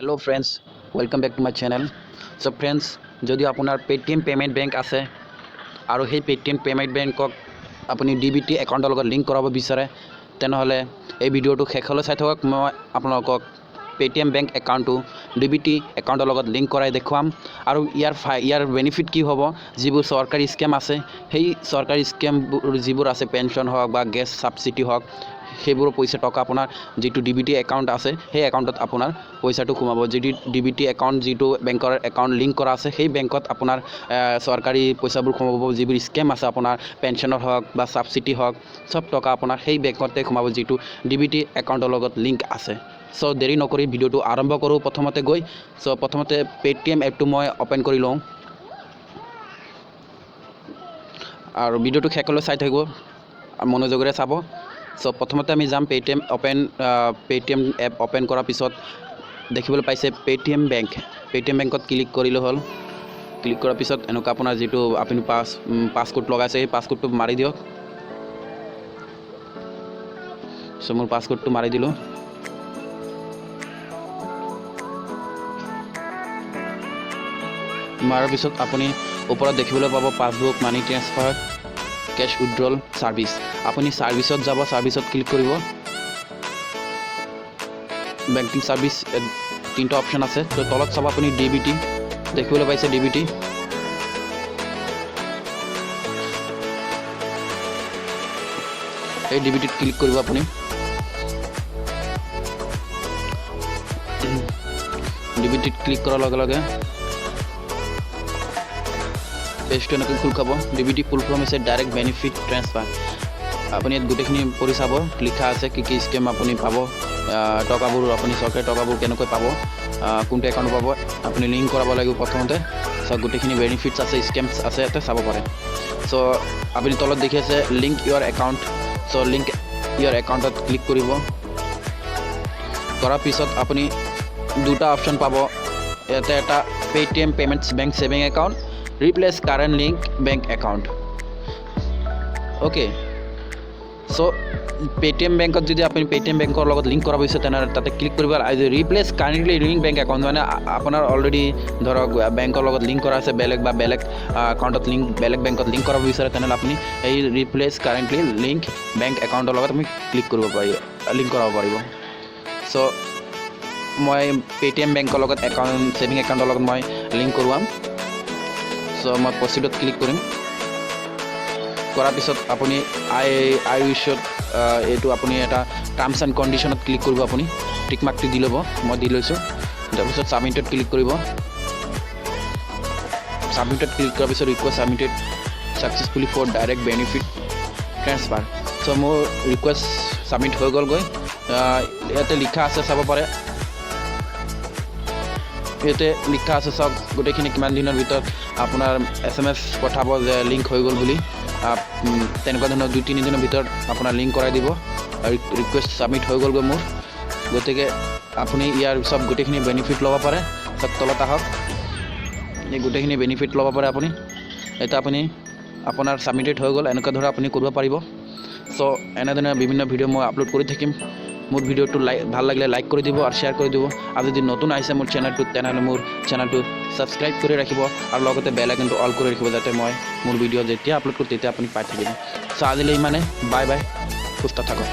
Hello friends welcome back to my channel. So friends जदि आपनार Paytm payment bank आछे आरो हे पेटीएम पेमेंट बैंकक अपनी डीबीटी एकाउंटर लगत लिंक कराब बिचारे तेनहले এই ভিডিওটো শেষলৈ চাই থাকক। মই আপোনালোকক পেটিএম বেংক একাউণ্টটো ডিবিটি একাউণ্টৰ লগত লিংক কৰাই দেখুৱাম আৰু ইয়াৰ বেনিফিট কি হ'ব। যিবোৰ চৰকাৰী স্কিম আছে সেই চৰকাৰী স্কিমবোৰ যিবোৰ আছে পেনশন হওক বা গেছ সাবসিডি হওক সেইবোৰ পইচা টকা আপোনাৰ যিটো ডিবিটি একাউণ্ট আছে সেই একাউণ্টত আপোনাৰ পইচাটো সোমাব। যদি ডিবিটি একাউণ্ট যিটো বেংকৰ একাউণ্ট লিংক কৰা আছে সেই বেংকত আপোনাৰ চৰকাৰী পইচাবোৰ সোমাব। যিবোৰ স্কিম আছে আপোনাৰ পেনশনৰ হওক বা সাবসিডি হওক সব টকা আপোনাৰ সেই বেংকতে সোমাব যিটো ডিবিটি একাউণ্টৰ লগত লিংক আছে। সো দেৰি নকৰি ভিডিওটো আৰম্ভ কৰোঁ। প্ৰথমতে গৈ প্ৰথমতে পেটিএম এপটো মই ওপেন কৰি লওঁ আৰু ভিডিওটো শেষলৈ চাই থাকিব মনোযোগেৰে চাব। সো প্ৰথমতে আমি যাম পেটিএম এপ ওপেন কৰাৰ পিছত দেখিবলৈ পাইছে পেটিএম বেংকত ক্লিক কৰিলে হ'ল। ক্লিক কৰাৰ পিছত এনেকুৱা আপোনাৰ যিটো আপুনি পাছকোড লগাইছে সেই পাছকোডটো মাৰি দিয়ক। সো মোৰ পাছকোডটো মাৰি দিলোঁ। মাৰাৰ পিছত আপুনি ওপৰত দেখিবলৈ পাব পাছবুক মানি ট্ৰান্সফাৰ কেশ উইথড্ৰল সাৰ্ভিস। আপুনি সাৰ্ভিসত যাব, সাৰ্ভিসত ক্লিক কৰিব। বেংকিং সাৰ্ভিস তিনটা অপশন আছে। তো তলত চাব আপুনি ডিবিটি দেখিবলৈ পাইছে ডিবিটি। এই ডিবিটিত ক্লিক কৰিব আপুনি। ডিবিটিত ক্লিক কৰাৰ লগে লগে পেজটো এনেকৈ খোল খাব। ডিবিটি ফুল ফৰ্ম হৈছে ডাইৰেক্ট বেনিফিট ট্ৰান্সফাৰ। আপুনি ইয়াত গোটেইখিনি পঢ়ি চাব, লিখা আছে কি কি স্কিম আপুনি পাব, টকাবোৰ আপুনি চৰকাৰী টকাবোৰ কেনেকৈ পাব, কোনটো একাউণ্ট পাব, আপুনি লিংক কৰাব লাগিব প্ৰথমতে। সব গোটেইখিনি বেনিফিটছ আছে, স্কিমছ আছে, ইয়াতে চাব পাৰে। সো আপুনি তলত দেখি আছে লিংক ইউৰ একাউণ্ট। সো লিংক ইউৰ একাউণ্টত ক্লিক কৰিব। কৰাৰ পিছত আপুনি দুটা অপশ্যন পাব। ইয়াতে এটা Paytm payments bank saving account replace current link bank account. Okay, so Paytm বেংকত যদি আপুনি পেটিএম বেংকৰ লগত লিংক কৰাব বিচাৰে তেনেহ'লে তাতে ক্লিক কৰিব। Replace currently link bank account মানে আপোনাৰ অলৰেডি ধৰক বেংকৰ লগত লিংক কৰা আছে বেলেগ একাউণ্টত বেলেগ বেংকত লিংক কৰাব বিচাৰে তেনেহ'লে আপুনি এই ৰিপ্লেচ কাৰেণ্টলি লিংক বেংক একাউণ্টৰ লগত আপুনি ক্লিক কৰিব পাৰিব, লিংক কৰাব পাৰিব। সো মই পেটিএম বেংকৰ লগত ছেভিং একাউণ্টৰ লগত মই লিংক কৰোৱাম। সো মই প্ৰচিডত ক্লিক কৰিম। কৰাৰ পিছত আপুনি আই উইছত এইটো আপুনি এটা টাৰ্মছ এণ্ড কণ্ডিশ্যনত ক্লিক কৰিব। আপুনি টিক মাৰ্কটো দি ল'ব, মই দি লৈছোঁ। তাৰপিছত ছাবমিটত ক্লিক কৰিব। ছাবমিটত ক্লিক কৰাৰ পিছত request submitted successfully for direct benefit transfer. So' মোৰ ৰিকুৱেষ্ট ছাবমিট হৈ গ'লগৈ। ইয়াতে লিখা আছে চাব পাৰে, ইয়াতে লিখা আছে চাওক গোটেইখিনি কিমান দিনৰ ভিতৰত আপোনাৰ SMS পঠাব যে লিংক হৈ গ'ল বুলি। তেনেকুৱা ধৰণৰ 2-3 দিনৰ ভিতৰত আপোনাৰ লিংক কৰাই দিব। ৰিকুৱেষ্ট ছাবমিট হৈ গ'লগৈ মোৰ। গতিকে আপুনি ইয়াৰ চব গোটেইখিনি বেনিফিট ল'ব পাৰে। চব তলত আহক, এই গোটেইখিনি বেনিফিট ল'ব পাৰে আপুনি। এটা আপুনি আপোনাৰ ছাবমিটেড হৈ গ'ল। এনেকুৱা ধৰণে আপুনি কৰিব পাৰিব। চ' এনেধৰণে বিভিন্ন ভিডিঅ' মই আপলোড কৰি থাকিম। মোৰ ভিডিঅ'টো ভাল লাগিলে লাইক কৰি দিব আৰু শ্বেয়াৰ কৰি দিব। আৰু যদি নতুন আহিছে মোৰ চেনেলটোত তেনেহ'লে মোৰ চেনেলটো ছাবস্ক্ৰাইব কৰি ৰাখিব আৰু লগতে বেল আইকনটো অল কৰি ৰাখিব যাতে মই মোৰ ভিডিঅ' যেতিয়া আপলোড কৰোঁ তেতিয়া আপুনি পাই থাকিব। চ' আজিলৈ ইমানে, বাই বাই, সুস্থ থাকক।